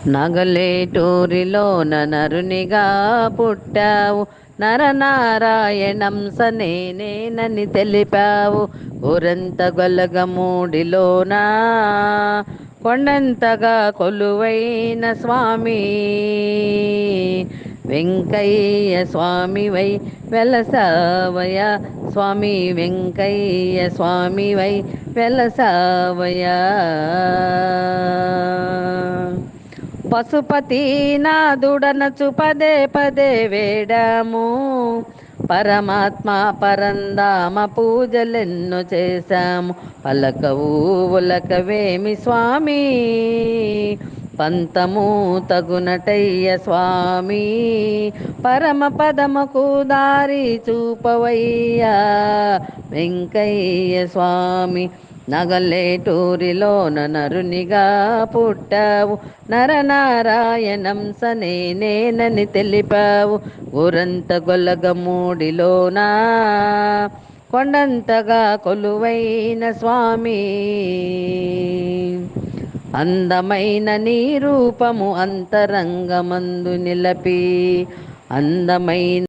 నగలేటూరిలోన నరునిగా పుట్టావు, నరనారాయణంస నేనేనని తెలిపావు. ఊరంత గొలగమూడిలోన కొండంతగా కొలువైన స్వామి, వెంకయ్య స్వామివై వెలసావయ. స్వామి వెంకయ్య స్వామివై వెలసావయ. పశుపతి నాదుడనచు పదే పదే వేడాము, పరమాత్మ పరందామ పూజలెన్నో చేశాము. పలకవు ఉలకవేమి స్వామి, పంతము తగునటయ్య స్వామి. పరమ పదముకు దారి చూపవయ్యా వెంకయ్య స్వామి. నగలేటూరిలోన నరునిగా పుట్టావు, నరనారాయణంస నేనేనని తెలిపావు. ఊరంత గొలగమూడిలోన కొండంతగా కొలువైన స్వామి, అందమైన నీ రూపము అంతరంగమందు నిలపి, అందమైన